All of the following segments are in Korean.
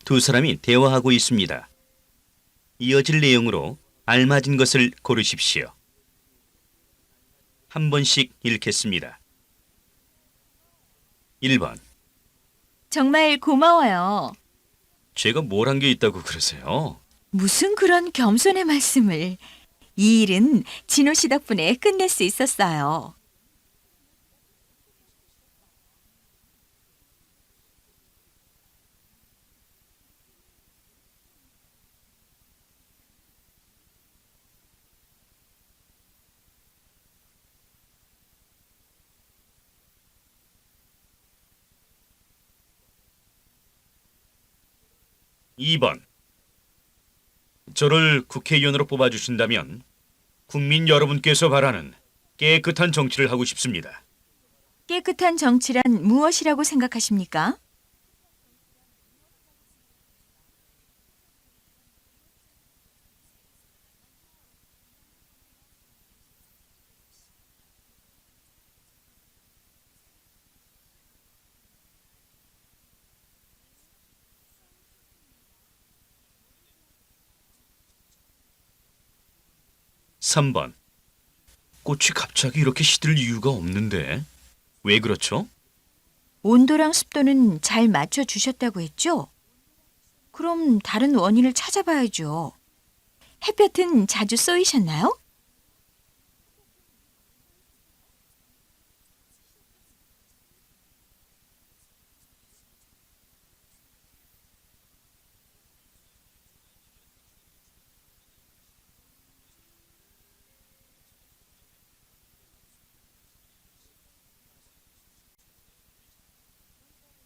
두 사람이 대화하고 있습니다. 이어질 내용으로 알맞은 것을 고르십시오. 한 번씩 읽겠습니다. 1번. 정말 고마워요. 제가 뭘 한 게 있다고 그러세요? 무슨 그런 겸손의 말씀을. 이 일은 진호 씨 덕분에 끝낼 수 있었어요. 2번. 저를 국회의원으로 뽑아주신다면 국민 여러분께서 바라는 깨끗한 정치를 하고 싶습니다. 깨끗한 정치란 무엇이라고 생각하십니까? 삼 번. 꽃이 갑자기 이렇게 시들 이유가 없는데 왜 그렇죠? 온도랑 습도는 잘 맞춰 주셨다고 했죠? 그럼 다른 원인을 찾아봐야죠. 햇볕은 자주 쏘이셨나요?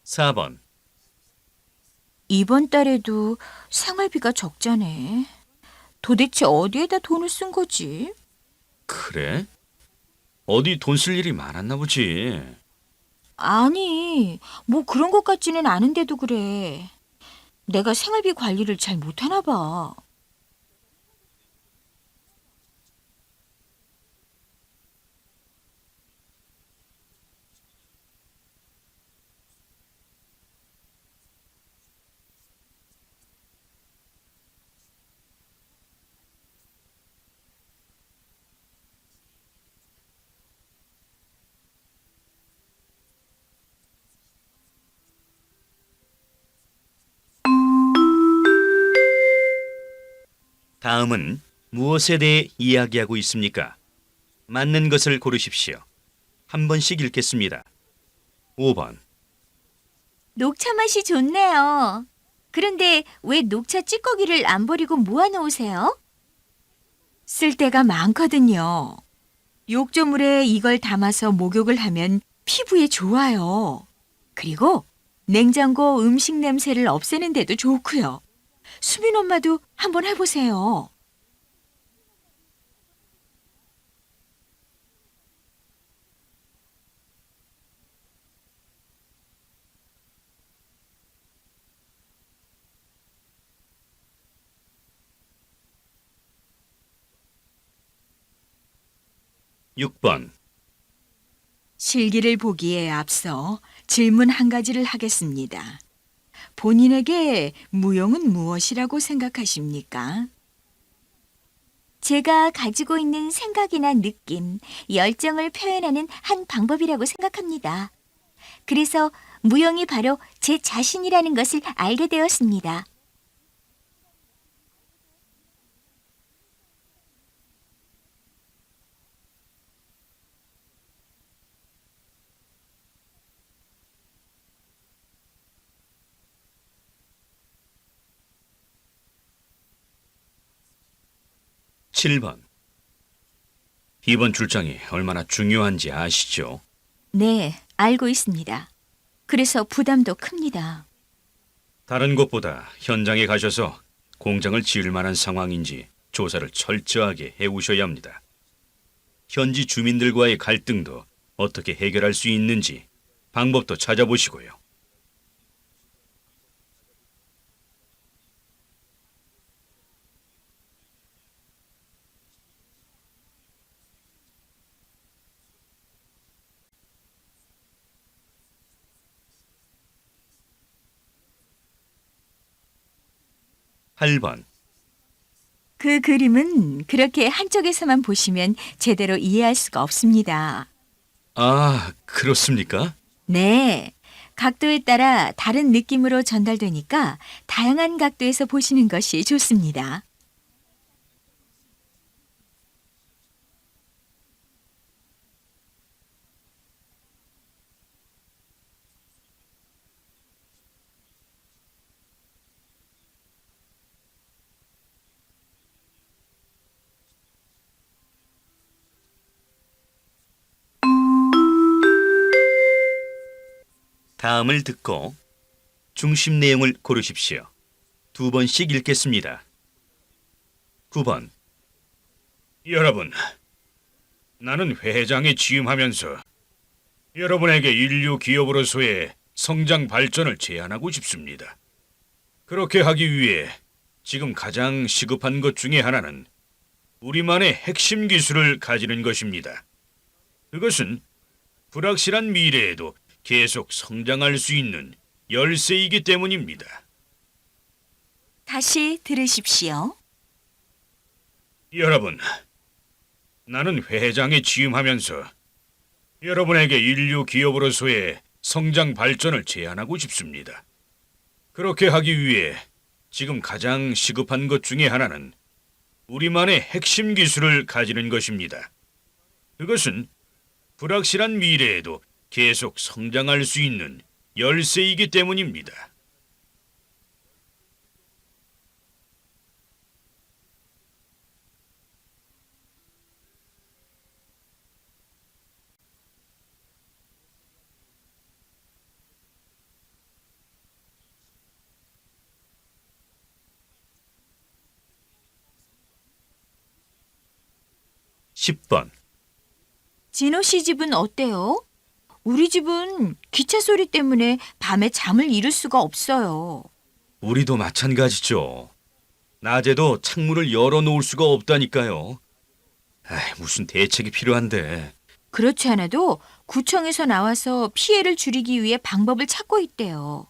4번. 이번 달에도 생활비가 적자네. 도대체 어디에다 돈을 쓴 거지? 그래? 어디 돈 쓸 일이 많았나 보지. 아니, 뭐 그런 것 같지는 않은데도 그래. 내가 생활비 관리를 잘 못하나 봐. 다음은 무엇에 대해 이야기하고 있습니까? 맞는 것을 고르십시오. 한 번씩 읽겠습니다. 5번. 녹차 맛이 좋네요. 그런데 왜 녹차 찌꺼기를 안 버리고 모아놓으세요? 쓸 데가 많거든요. 욕조물에 이걸 담아서 목욕을 하면 피부에 좋아요. 그리고 냉장고 음식 냄새를 없애는 데도 좋고요. 수빈 엄마도 한번 해보세요. 6번. 실기를 보기에 앞서 질문 한 가지를 하겠습니다. 본인에게 무용은 무엇이라고 생각하십니까? 제가 가지고 있는 생각이나 느낌, 열정을 표현하는 한 방법이라고 생각합니다. 그래서 무용이 바로 제 자신이라는 것을 알게 되었습니다. 7번. 이번 출장이 얼마나 중요한지 아시죠? 네, 알고 있습니다. 그래서 부담도 큽니다. 다른 곳보다 현장에 가셔서 공장을 지을 만한 상황인지 조사를 철저하게 해오셔야 합니다. 현지 주민들과의 갈등도 어떻게 해결할 수 있는지 방법도 찾아보시고요. 8번. 그 그림은 그렇게 한쪽에서만 보시면 제대로 이해할 수가 없습니다. 아, 그렇습니까? 네. 각도에 따라 다른 느낌으로 전달되니까 다양한 각도에서 보시는 것이 좋습니다. 다음을 듣고 중심 내용을 고르십시오. 2번씩 읽겠습니다. 9번. 여러분, 나는 회장에 취임하면서 여러분에게 인류 기업으로서의 성장 발전을 제안하고 싶습니다. 그렇게 하기 위해 지금 가장 시급한 것 중에 하나는 우리만의 핵심 기술을 가지는 것입니다. 그것은 불확실한 미래에도 계속 성장할 수 있는 열쇠이기 때문입니다. 다시 들으십시오. 여러분, 나는 회장에 취임하면서 여러분에게 인류 기업으로서의 성장 발전을 제안하고 싶습니다. 그렇게 하기 위해 지금 가장 시급한 것 중에 하나는 우리만의 핵심 기술을 가지는 것입니다. 그것은 불확실한 미래에도 계속 성장할 수 있는 열쇠이기 때문입니다. (10번) 진호 씨 집은 어때요? 우리 집은 기차 소리 때문에 밤에 잠을 이룰 수가 없어요. 우리도 마찬가지죠. 낮에도 창문을 열어놓을 수가 없다니까요. 무슨 대책이 필요한데. 그렇지 않아도 구청에서 나와서 피해를 줄이기 위해 방법을 찾고 있대요.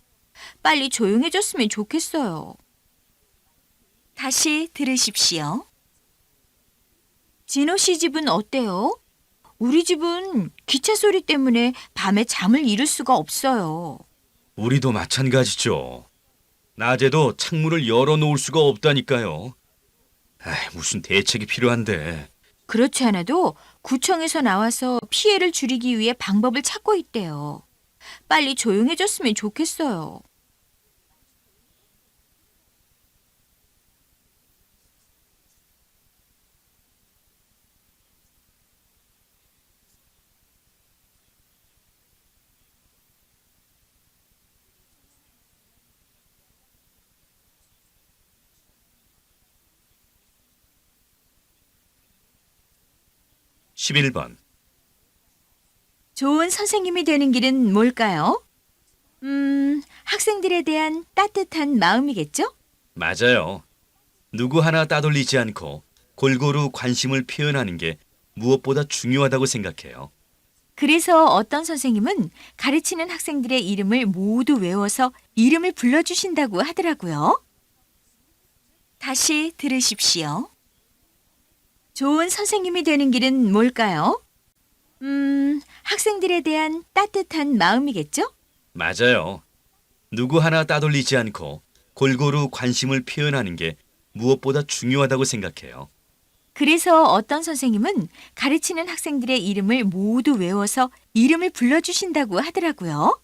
빨리 조용해졌으면 좋겠어요. 다시 들으십시오. 진호 씨 집은 어때요? 우리 집은 기차 소리 때문에 밤에 잠을 이룰 수가 없어요. 우리도 마찬가지죠. 낮에도 창문을 열어놓을 수가 없다니까요. 무슨 대책이 필요한데. 그렇지 않아도 구청에서 나와서 피해를 줄이기 위해 방법을 찾고 있대요. 빨리 조용해졌으면 좋겠어요. (11번) 좋은 선생님이 되는 길은 뭘까요? 학생들에 대한 따뜻한 마음이겠죠? 맞아요. 누구 하나 따돌리지 않고 골고루 관심을 표현하는 게 무엇보다 중요하다고 생각해요. 그래서 어떤 선생님은 가르치는 학생들의 이름을 모두 외워서 이름을 불러주신다고 하더라고요. 다시 들으십시오. 좋은 선생님이 되는 길은 뭘까요? 학생들에 대한 따뜻한 마음이겠죠? 맞아요. 누구 하나 따돌리지 않고 골고루 관심을 표현하는 게 무엇보다 중요하다고 생각해요. 그래서 어떤 선생님은 가르치는 학생들의 이름을 모두 외워서 이름을 불러주신다고 하더라고요.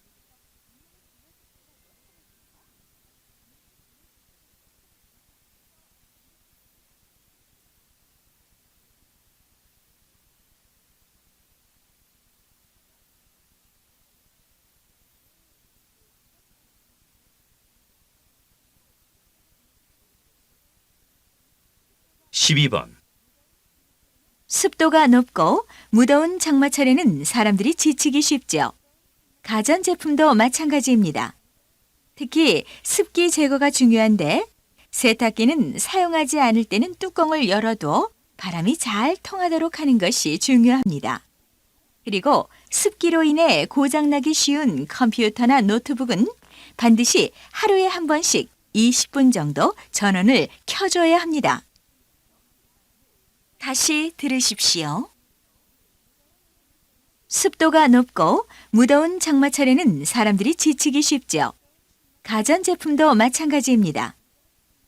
(12번) 습도가 높고 무더운 장마철에는 사람들이 지치기 쉽죠. 가전제품도 마찬가지입니다. 특히 습기 제거가 중요한데 세탁기는 사용하지 않을 때는 뚜껑을 열어도 바람이 잘 통하도록 하는 것이 중요합니다. 그리고 습기로 인해 고장나기 쉬운 컴퓨터나 노트북은 반드시 하루에 한 번씩 20분 정도 전원을 켜줘야 합니다. 다시 들으십시오. 습도가 높고 무더운 장마철에는 사람들이 지치기 쉽죠. 가전제품도 마찬가지입니다.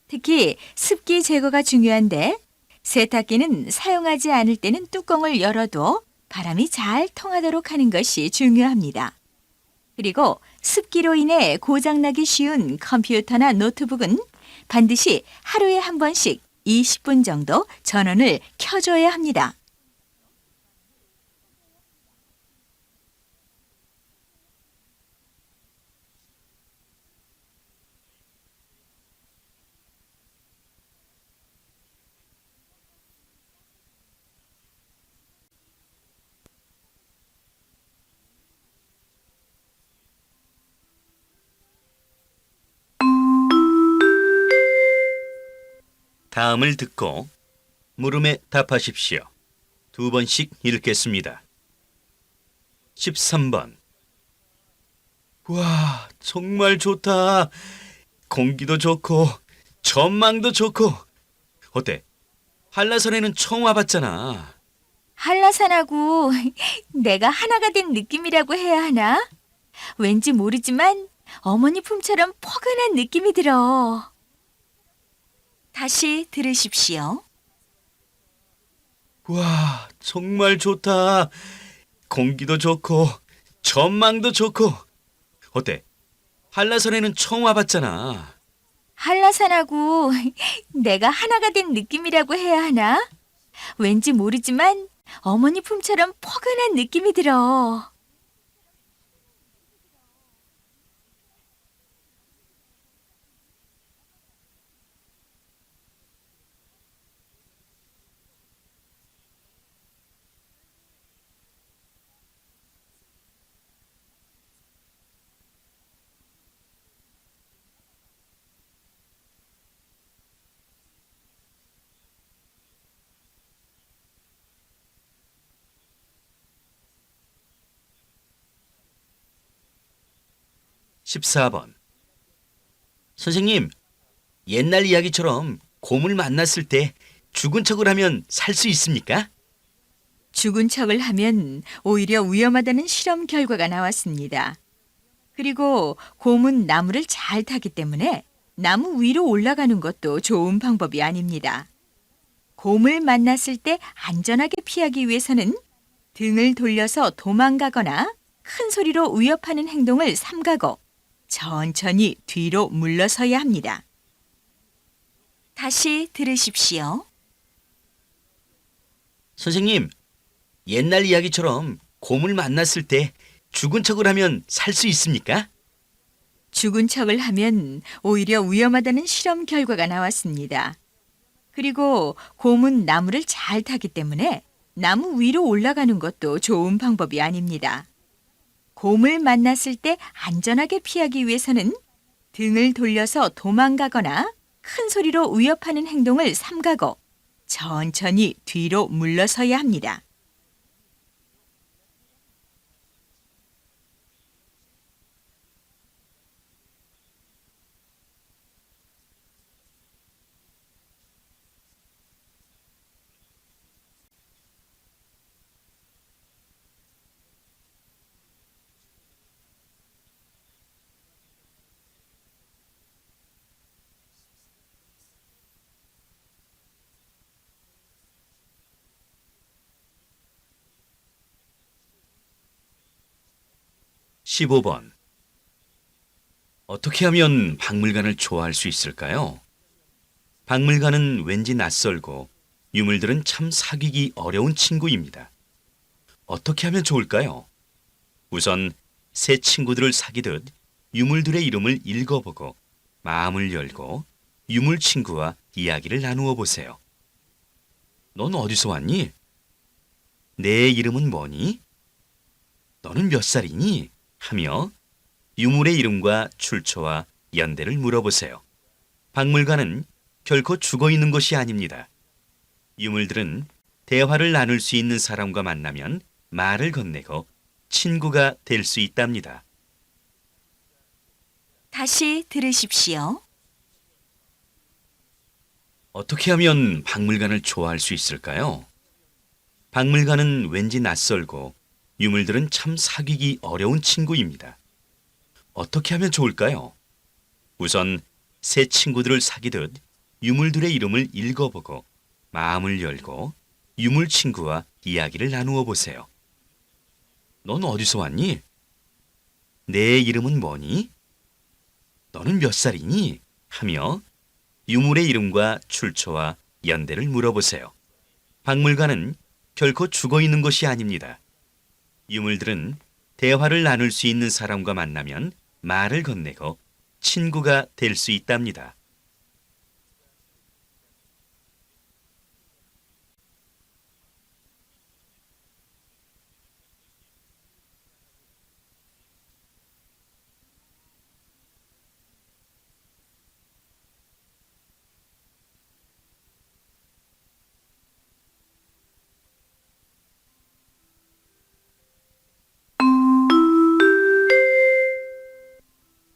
특히 습기 제거가 중요한데 세탁기는 사용하지 않을 때는 뚜껑을 열어두어 바람이 잘 통하도록 하는 것이 중요합니다. 그리고 습기로 인해 고장나기 쉬운 컴퓨터나 노트북은 반드시 하루에 한 번씩 20분 정도 전원을 켜줘야 합니다. 다음을 듣고 물음에 답하십시오. 2번씩 읽겠습니다. 13번. 와, 정말 좋다. 공기도 좋고 전망도 좋고. 어때? 한라산에는 처음 와봤잖아. 한라산하고 내가 하나가 된 느낌이라고 해야 하나? 왠지 모르지만 어머니 품처럼 포근한 느낌이 들어. 다시 들으십시오. 와, 정말 좋다. 공기도 좋고 전망도 좋고. 어때? 한라산에는 처음 와봤잖아. 한라산하고 내가 하나가 된 느낌이라고 해야 하나? 왠지 모르지만 어머니 품처럼 포근한 느낌이 들어. 십사 번. 선생님, 옛날 이야기처럼 곰을 만났을 때 죽은 척을 하면 살 수 있습니까? 죽은 척을 하면 오히려 위험하다는 실험 결과가 나왔습니다. 그리고 곰은 나무를 잘 타기 때문에 나무 위로 올라가는 것도 좋은 방법이 아닙니다. 곰을 만났을 때 안전하게 피하기 위해서는 등을 돌려서 도망가거나 큰 소리로 위협하는 행동을 삼가고 천천히 뒤로 물러서야 합니다. 다시 들으십시오. 선생님, 옛날 이야기처럼 곰을 만났을 때 죽은 척을 하면 살 수 있습니까? 죽은 척을 하면 오히려 위험하다는 실험 결과가 나왔습니다. 그리고 곰은 나무를 잘 타기 때문에 나무 위로 올라가는 것도 좋은 방법이 아닙니다. 곰을 만났을 때 안전하게 피하기 위해서는 등을 돌려서 도망가거나 큰 소리로 위협하는 행동을 삼가고 천천히 뒤로 물러서야 합니다. 십오 번. 어떻게 하면 박물관을 좋아할 수 있을까요? 박물관은 왠지 낯설고 유물들은 참 사귀기 어려운 친구입니다. 어떻게 하면 좋을까요? 우선 새 친구들을 사귀듯 유물들의 이름을 읽어보고 마음을 열고 유물 친구와 이야기를 나누어 보세요. 넌 어디서 왔니? 내 이름은 뭐니? 너는 몇 살이니? 하며 유물의 이름과 출처와 연대를 물어보세요. 박물관은 결코 죽어 있는 것이 아닙니다. 유물들은 대화를 나눌 수 있는 사람과 만나면 말을 건네고 친구가 될 수 있답니다. 다시 들으십시오. 어떻게 하면 박물관을 좋아할 수 있을까요? 박물관은 왠지 낯설고 유물들은 참 사귀기 어려운 친구입니다. 어떻게 하면 좋을까요? 우선 새 친구들을 사귀듯 유물들의 이름을 읽어보고 마음을 열고 유물 친구와 이야기를 나누어 보세요. 넌 어디서 왔니? 내 이름은 뭐니? 너는 몇 살이니? 하며 유물의 이름과 출처와 연대를 물어보세요. 박물관은 결코 죽어 있는 것이 아닙니다. 유물들은 대화를 나눌 수 있는 사람과 만나면 말을 건네고 친구가 될 수 있답니다.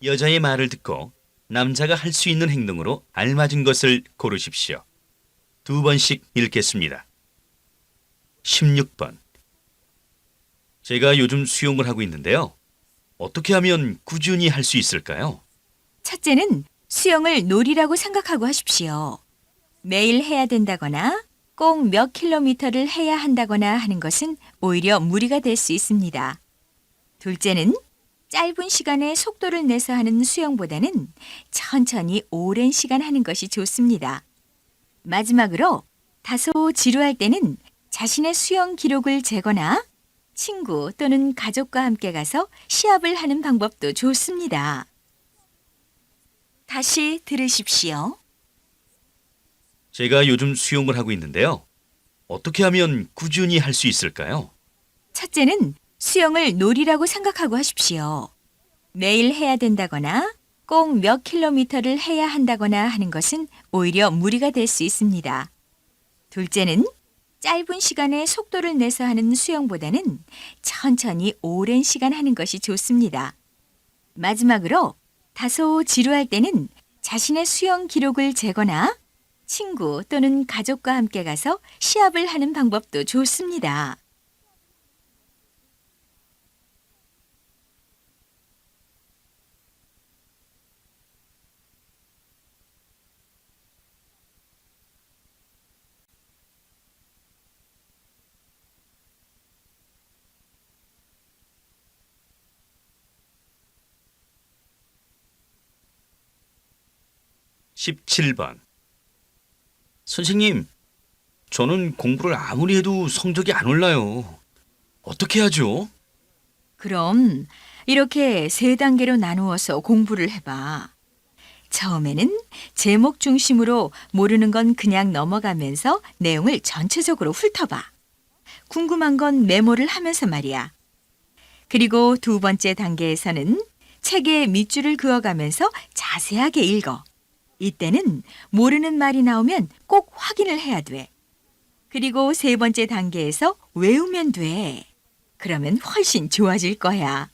여자의 말을 듣고 남자가 할 수 있는 행동으로 알맞은 것을 고르십시오. 2번씩 읽겠습니다. 16번. 제가 요즘 수영을 하고 있는데요. 어떻게 하면 꾸준히 할 수 있을까요? 첫째는 수영을 놀이라고 생각하고 하십시오. 매일 해야 된다거나 꼭 몇 킬로미터를 해야 한다거나 하는 것은 오히려 무리가 될 수 있습니다. 둘째는 짧은 시간에 속도를 내서 하는 수영보다는 천천히 오랜 시간 하는 것이 좋습니다. 마지막으로 다소 지루할 때는 자신의 수영 기록을 재거나 친구 또는 가족과 함께 가서 시합을 하는 방법도 좋습니다. 다시 들으십시오. 제가 요즘 수영을 하고 있는데요. 어떻게 하면 꾸준히 할 수 있을까요? 첫째는 수영을 놀이라고 생각하고 하십시오. 매일 해야 된다거나 꼭 몇 킬로미터를 해야 한다거나 하는 것은 오히려 무리가 될 수 있습니다. 둘째는 짧은 시간에 속도를 내서 하는 수영보다는 천천히 오랜 시간 하는 것이 좋습니다. 마지막으로 다소 지루할 때는 자신의 수영 기록을 재거나 친구 또는 가족과 함께 가서 시합을 하는 방법도 좋습니다. (17번) 선생님, 저는 공부를 아무리 해도 성적이 안 올라요. 어떻게 하죠? 그럼 이렇게 세 단계로 나누어서 공부를 해봐. 처음에는 제목 중심으로 모르는 건 그냥 넘어가면서 내용을 전체적으로 훑어봐. 궁금한 건 메모를 하면서 말이야. 그리고 두 번째 단계에서는 책에 밑줄을 그어가면서 자세하게 읽어. 이때는 모르는 말이 나오면 꼭 확인을 해야 돼. 그리고 세 번째 단계에서 외우면 돼. 그러면 훨씬 좋아질 거야.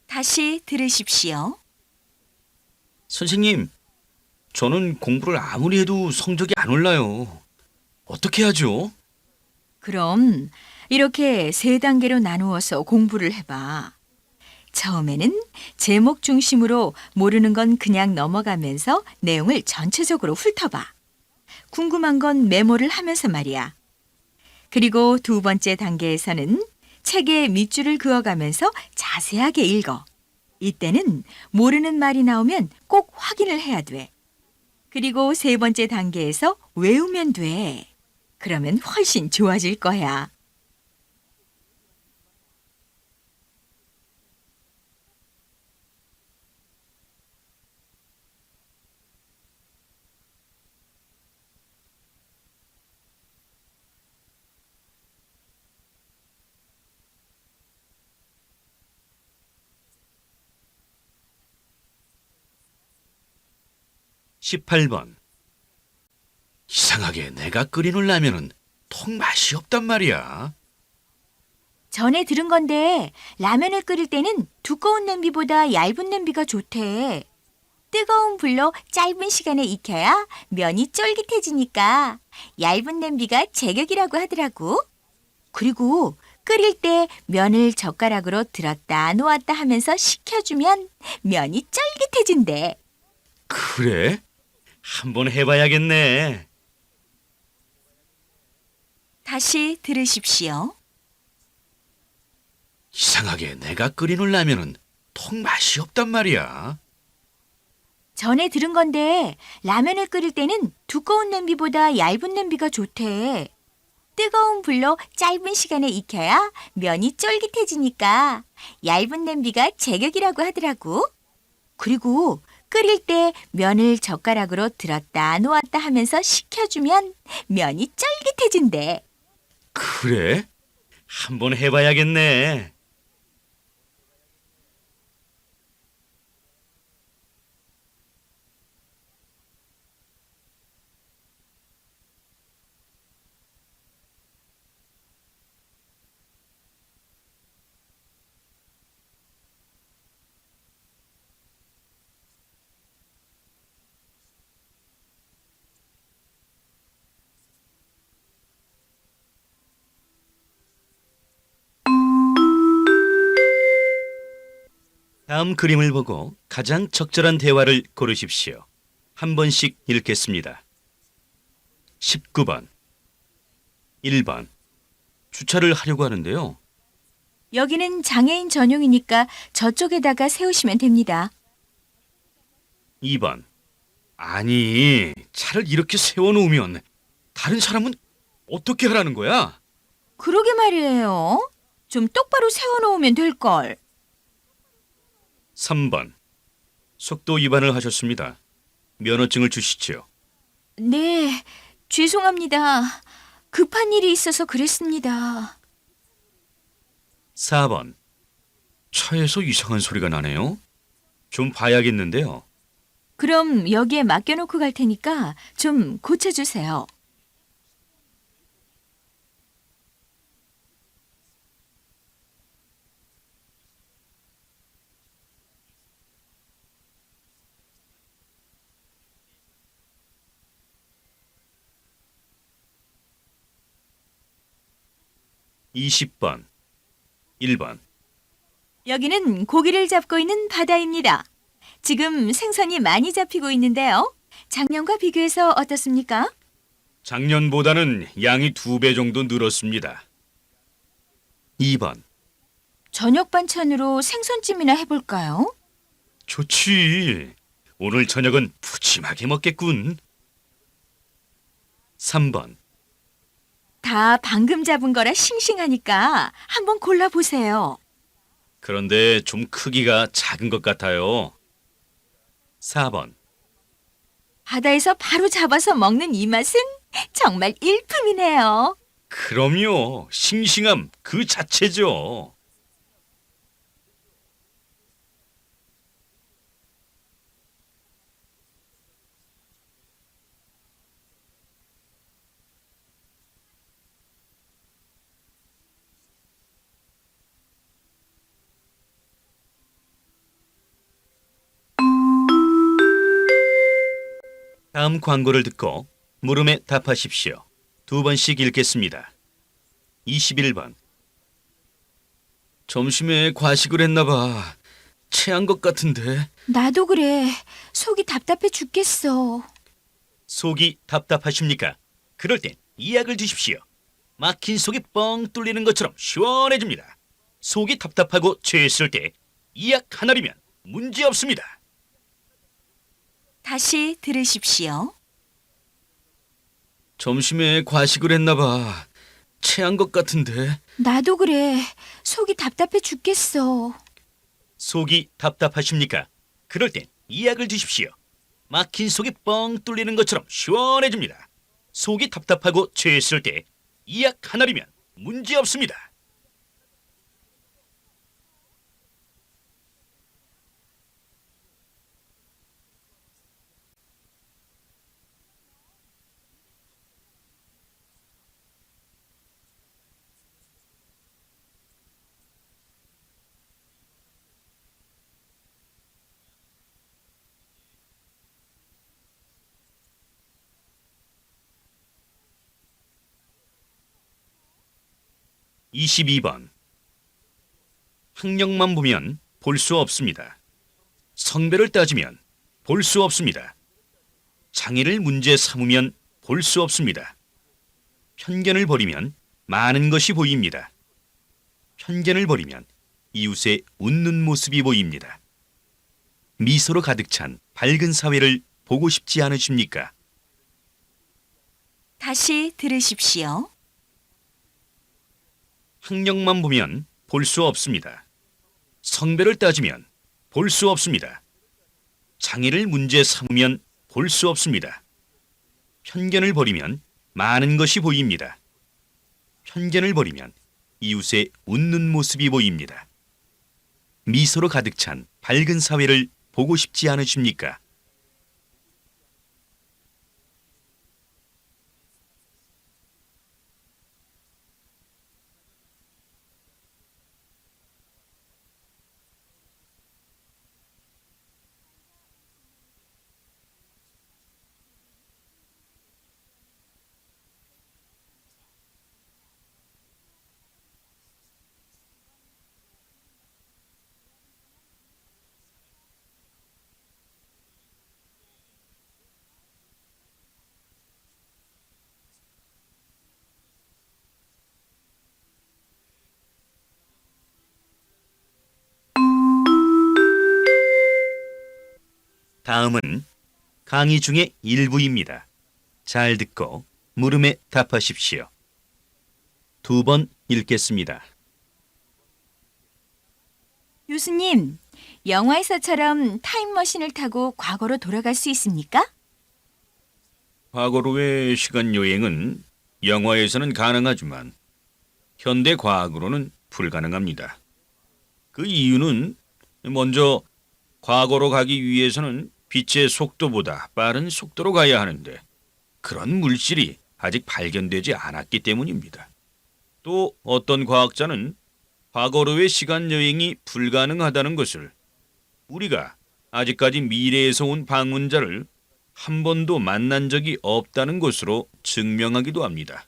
다시 들으십시오. 선생님, 저는 공부를 아무리 해도 성적이 안 올라요. 어떻게 하죠? 그럼 이렇게 세 단계로 나누어서 공부를 해봐. 처음에는 제목 중심으로 모르는 건 그냥 넘어가면서 내용을 전체적으로 훑어봐. 궁금한 건 메모를 하면서 말이야. 그리고 두 번째 단계에서는 책에 밑줄을 그어가면서 자세하게 읽어. 이때는 모르는 말이 나오면 꼭 확인을 해야 돼. 그리고 세 번째 단계에서 외우면 돼. 그러면 훨씬 좋아질 거야. (18번) 이상하게 내가 끓이는 라면은 통 맛이 없단 말이야. 전에 들은 건데 라면을 끓일 때는 두꺼운 냄비보다 얇은 냄비가 좋대. 뜨거운 불로 짧은 시간에 익혀야 면이 쫄깃해지니까 얇은 냄비가 제격이라고 하더라고. 그리고 끓일 때 면을 젓가락으로 들었다 놓았다 하면서 식혀주면 면이 쫄깃해진대. 그래? 한번 해봐야겠네. 다시 들으십시오. 이상하게 내가 끓이는 라면은 통 맛이 없단 말이야. 전에 들은 건데 라면을 끓일 때는 두꺼운 냄비보다 얇은 냄비가 좋대. 뜨거운 불로 짧은 시간에 익혀야 면이 쫄깃해지니까 얇은 냄비가 제격이라고 하더라고. 그리고 끓일 때 면을 젓가락으로 들었다 놓았다 하면서 식혀주면 면이 쫄깃해진대. 그래? 한번 해봐야겠네. 다음 그림을 보고 가장 적절한 대화를 고르십시오. 한 번씩 읽겠습니다. 19번 1번 주차를 하려고 하는데요. 여기는 장애인 전용이니까 저쪽에다가 세우시면 됩니다. 2번 아니, 차를 이렇게 세워놓으면 다른 사람은 어떻게 하라는 거야? 그러게 말이에요. 좀 똑바로 세워놓으면 될걸. 3번 속도 위반을 하셨습니다. 면허증을 주시지요. 네, 죄송합니다. 급한 일이 있어서 그랬습니다. 4번 차에서 이상한 소리가 나네요. 좀 봐야겠는데요. 그럼 여기에 맡겨놓고 갈 테니까 좀 고쳐주세요. 20번 1번 여기는 고기를 잡고 있는 바다입니다. 지금 생선이 많이 잡히고 있는데요. 작년과 비교해서 어떻습니까? 작년보다는 양이 2배 정도 늘었습니다. 2번 저녁 반찬으로 생선찜이나 해볼까요? 좋지. 오늘 저녁은 푸짐하게 먹겠군. 3번 다 방금 잡은 거라 싱싱하니까 한번 골라보세요. 그런데 좀 크기가 작은 것 같아요. 4번 바다에서 바로 잡아서 먹는 이 맛은 정말 일품이네요. 그럼요. 싱싱함 그 자체죠. 다음 광고를 듣고 물음에 답하십시오. 2번씩 읽겠습니다. 21번 점심에 과식을 했나 봐. 체한 것 같은데. 나도 그래. 속이 답답해 죽겠어. 속이 답답하십니까? 그럴 땐 이 약을 드십시오. 막힌 속이 뻥 뚫리는 것처럼 시원해집니다. 속이 답답하고 체했을 때 이 약 하나리면 문제 없습니다. 다시 들으십시오. 점심에 과식을 했나 봐. 체한 것 같은데. 나도 그래. 속이 답답해 죽겠어. 속이 답답하십니까? 그럴 땐 이 약을 드십시오. 막힌 속이 뻥 뚫리는 것처럼 시원해집니다. 속이 답답하고 체했을 때 이 약 하나리면 문제 없습니다. 22번. 학력만 보면 볼 수 없습니다. 성별을 따지면 볼 수 없습니다. 장애를 문제 삼으면 볼 수 없습니다. 편견을 버리면 많은 것이 보입니다. 편견을 버리면 이웃의 웃는 모습이 보입니다. 미소로 가득 찬 밝은 사회를 보고 싶지 않으십니까? 다시 들으십시오. 학력만 보면 볼 수 없습니다. 성별을 따지면 볼 수 없습니다. 장애를 문제 삼으면 볼 수 없습니다. 편견을 버리면 많은 것이 보입니다. 편견을 버리면 이웃의 웃는 모습이 보입니다. 미소로 가득 찬 밝은 사회를 보고 싶지 않으십니까? 다음은 강의 중의 일부입니다. 잘 듣고 물음에 답하십시오. 2번 읽겠습니다. 교수님, 영화에서처럼 타임머신을 타고 과거로 돌아갈 수 있습니까? 과거로의 시간 여행은 영화에서는 가능하지만 현대 과학으로는 불가능합니다. 그 이유는 먼저 과거로 가기 위해서는 빛의 속도보다 빠른 속도로 가야 하는데 그런 물질이 아직 발견되지 않았기 때문입니다. 또 어떤 과학자는 과거로의 시간 여행이 불가능하다는 것을 우리가 아직까지 미래에서 온 방문자를 한 번도 만난 적이 없다는 것으로 증명하기도 합니다.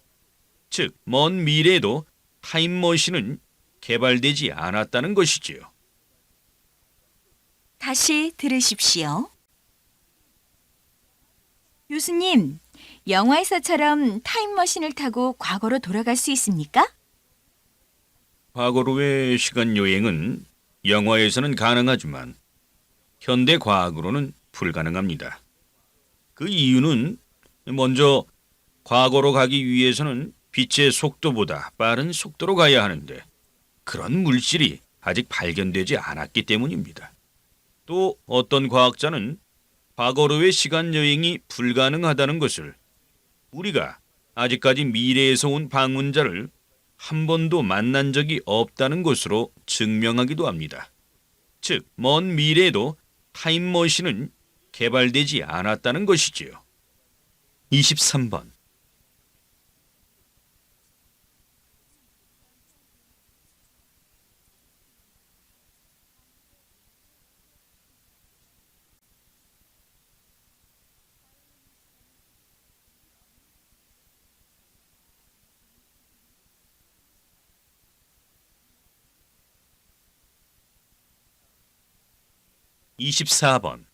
즉, 먼 미래에도 타임머신은 개발되지 않았다는 것이지요. 다시 들으십시오. 교수님, 영화에서처럼 타임머신을 타고 과거로 돌아갈 수 있습니까? 과거로의 시간 여행은 영화에서는 가능하지만 현대 과학으로는 불가능합니다. 그 이유는 먼저 과거로 가기 위해서는 빛의 속도보다 빠른 속도로 가야 하는데 그런 물질이 아직 발견되지 않았기 때문입니다. 또 어떤 과학자는 과거로의 시간 여행이 불가능하다는 것을 우리가 아직까지 미래에서 온 방문자를 한 번도 만난 적이 없다는 것으로 증명하기도 합니다. 즉, 먼 미래에도 타임머신은 개발되지 않았다는 것이지요. 23번. 이십사 번.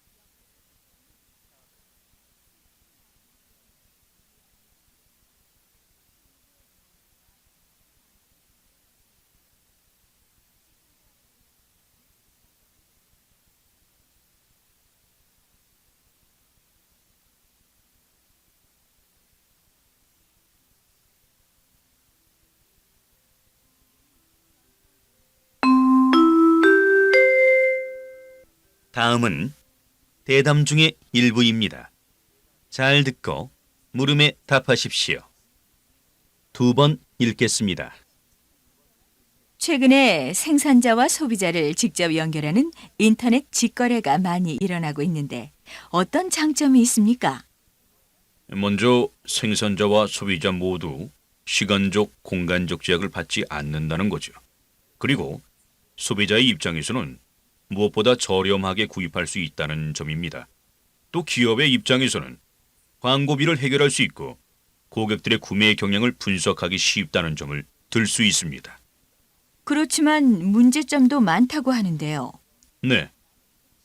다음은 대담 중의 일부입니다. 잘 듣고 물음에 답하십시오. 2번 읽겠습니다. 최근에 생산자와 소비자를 직접 연결하는 인터넷 직거래가 많이 일어나고 있는데 어떤 장점이 있습니까? 먼저 생산자와 소비자 모두 시간적, 공간적 제약을 받지 않는다는 거죠. 그리고 소비자의 입장에서는 무엇보다 저렴하게 구입할 수 있다는 점입니다. 또 기업의 입장에서는 광고비를 해결할 수 있고 고객들의 구매 경향을 분석하기 쉽다는 점을 들 수 있습니다. 그렇지만 문제점도 많다고 하는데요. 네,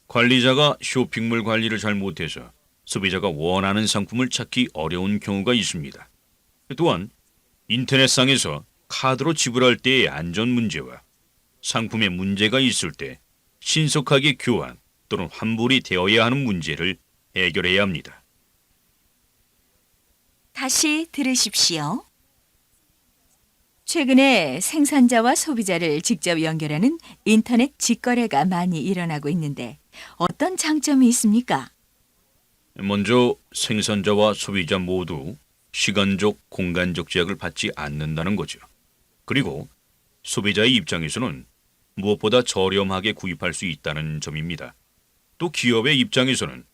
관리자가 쇼핑몰 관리를 잘 못해서 소비자가 원하는 상품을 찾기 어려운 경우가 있습니다. 또한 인터넷상에서 카드로 지불할 때의 안전 문제와 상품에 문제가 있을 때 신속하게 교환 또는 환불이 되어야 하는 문제를 해결해야 합니다. 다시 들으십시오. 최근에 생산자와 소비자를 직접 연결하는 인터넷 직거래가 많이 일어나고 있는데 어떤 장점이 있습니까? 먼저 생산자와 소비자 모두 시간적, 공간적 제약을 받지 않는다는 거죠. 그리고 소비자의 입장에서는 무엇보다 저렴하게 구입할 수 있다는 점입니다. 또 기업의 입장에서는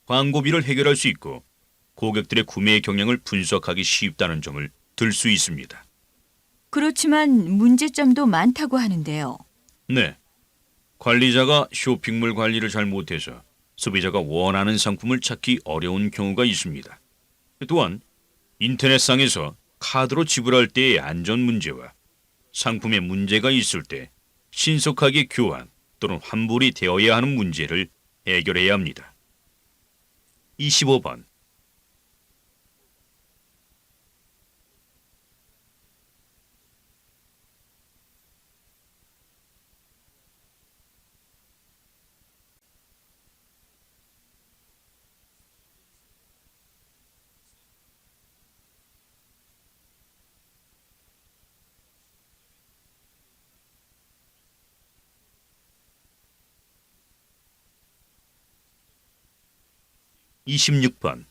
광고비를 해결할 수 있고 고객들의 구매 경향을 분석하기 쉽다는 점을 들 수 있습니다. 그렇지만 문제점도 많다고 하는데요. 네, 관리자가 쇼핑몰 관리를 잘 못해서 소비자가 원하는 상품을 찾기 어려운 경우가 있습니다. 또한 인터넷상에서 카드로 지불할 때의 안전 문제와 상품에 문제가 있을 때 신속하게 교환 또는 환불이 되어야 하는 문제를 해결해야 합니다. 25번. 이십육 번.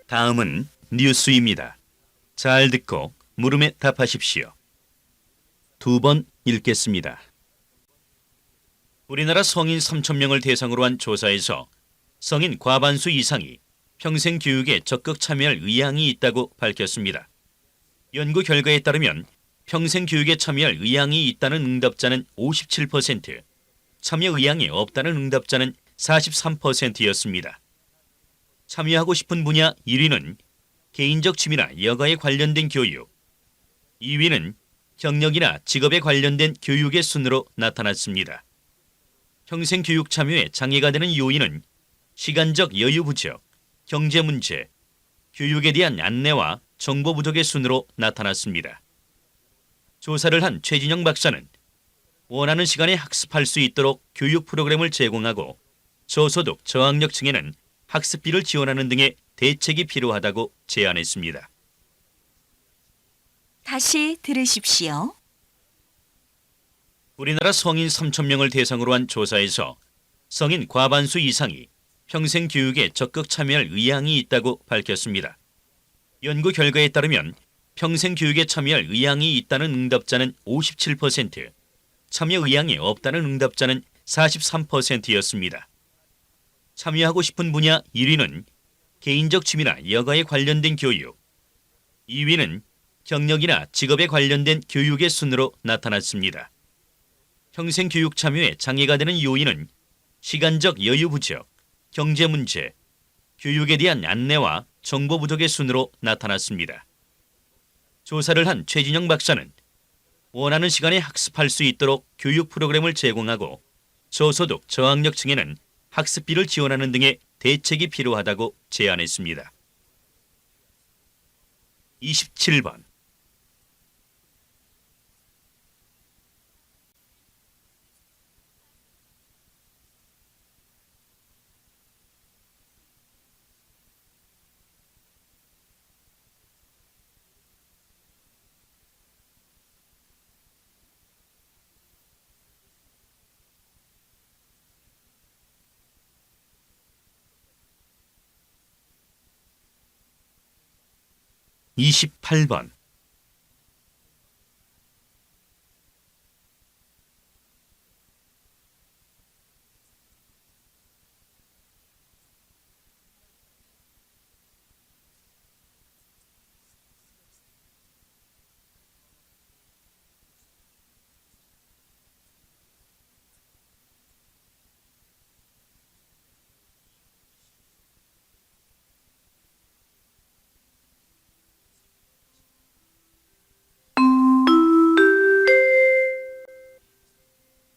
다음은 뉴스입니다. 잘 듣고 물음에 답하십시오. 2번 읽겠습니다. 우리나라 성인 3,000명을 대상으로 한 조사에서 성인 과반수 이상이 평생 교육에 적극 참여할 의향이 있다고 밝혔습니다. 연구 결과에 따르면 평생 교육에 참여할 의향이 있다는 응답자는 57%, 참여 의향이 없다는 응답자는 43%였습니다. 참여하고 싶은 분야 1위는 개인적 취미나 여가에 관련된 교육, 2위는 경력이나 직업에 관련된 교육의 순으로 나타났습니다. 평생 교육 참여에 장애가 되는 요인은 시간적 여유 부족, 경제 문제, 교육에 대한 안내와 정보 부족의 순으로 나타났습니다. 조사를 한 최진영 박사는 원하는 시간에 학습할 수 있도록 교육 프로그램을 제공하고 저소득, 저학력층에는 학습비를 지원하는 등의 대책이 필요하다고 제안했습니다. 다시 들으십시오. 우리나라 성인 3,000명을 대상으로 한 조사에서 성인 과반수 이상이 평생 교육에 적극 참여할 의향이 있다고 밝혔습니다. 연구 결과에 따르면 평생 교육에 참여할 의향이 있다는 응답자는 57%, 참여 의향이 없다는 응답자는 43%였습니다. 참여하고 싶은 분야 1위는 개인적 취미나 여가에 관련된 교육, 2위는 경력이나 직업에 관련된 교육의 순으로 나타났습니다. 평생 교육 참여에 장애가 되는 요인은 시간적 여유 부족, 경제 문제, 교육에 대한 안내와 정보 부족의 순으로 나타났습니다. 조사를 한 최진영 박사는 원하는 시간에 학습할 수 있도록 교육 프로그램을 제공하고 저소득, 저학력층에는 학습비를 지원하는 등의 대책이 필요하다고 제안했습니다. 27번. 28번.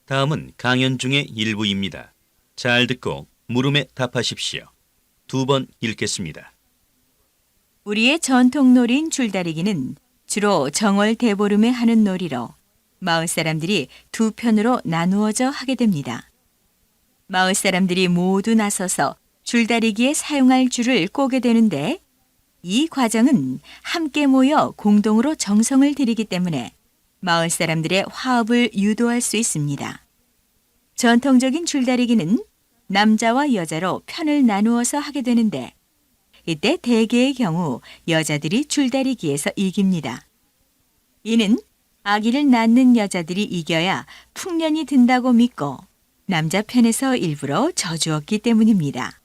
다음은 강연 중의 일부입니다. 잘 듣고 물음에 답하십시오. 두 번 읽겠습니다. 우리의 전통 놀이인 줄다리기는 주로 정월 대보름에 하는 놀이로 마을 사람들이 두 편으로 나누어져 하게 됩니다. 마을 사람들이 모두 나서서 줄다리기에 사용할 줄을 꼬게 되는데 이 과정은 함께 모여 공동으로 정성을 들이기 때문에 마을 사람들의 화합을 유도할 수 있습니다. 전통적인 줄다리기는 남자와 여자로 편을 나누어서 하게 되는데 이때 대개의 경우 여자들이 줄다리기에서 이깁니다. 이는 아기를 낳는 여자들이 이겨야 풍년이 든다고 믿고 남자 편에서 일부러 져주었기 때문입니다.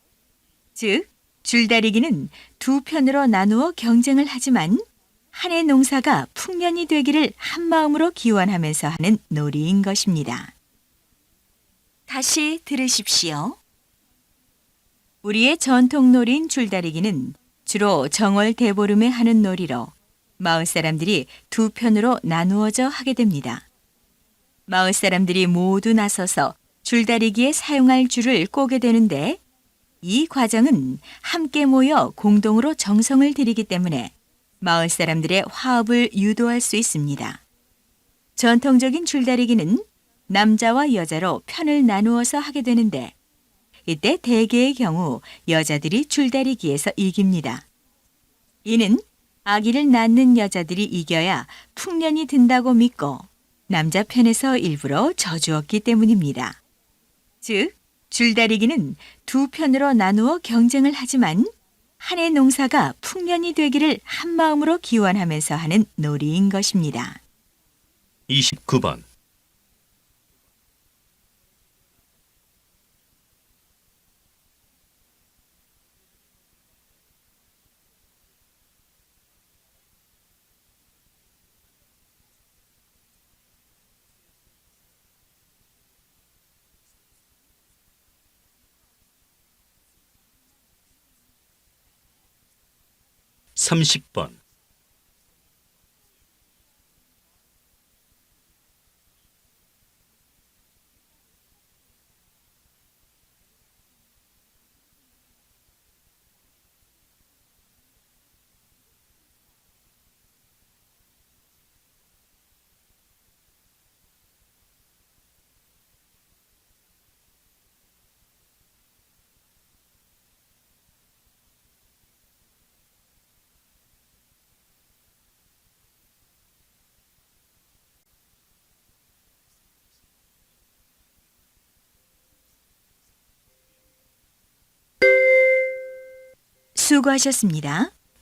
즉, 줄다리기는 두 편으로 나누어 경쟁을 하지만 한 해 농사가 풍년이 되기를 한마음으로 기원하면서 하는 놀이인 것입니다. 다시 들으십시오. 우리의 전통 놀이인 줄다리기는 주로 정월 대보름에 하는 놀이로 마을 사람들이 두 편으로 나누어져 하게 됩니다. 마을 사람들이 모두 나서서 줄다리기에 사용할 줄을 꼬게 되는데 이 과정은 함께 모여 공동으로 정성을 들이기 때문에 마을 사람들의 화합을 유도할 수 있습니다. 전통적인 줄다리기는 남자와 여자로 편을 나누어서 하게 되는데 이때 대개의 경우 여자들이 줄다리기에서 이깁니다. 이는 아기를 낳는 여자들이 이겨야 풍년이 든다고 믿고 남자 편에서 일부러 져주었기 때문입니다. 즉, 줄다리기는 두 편으로 나누어 경쟁을 하지만 한 해 농사가 풍년이 되기를 한마음으로 기원하면서 하는 놀이인 것입니다. 29번. 삼십 번. 수고하셨습니다.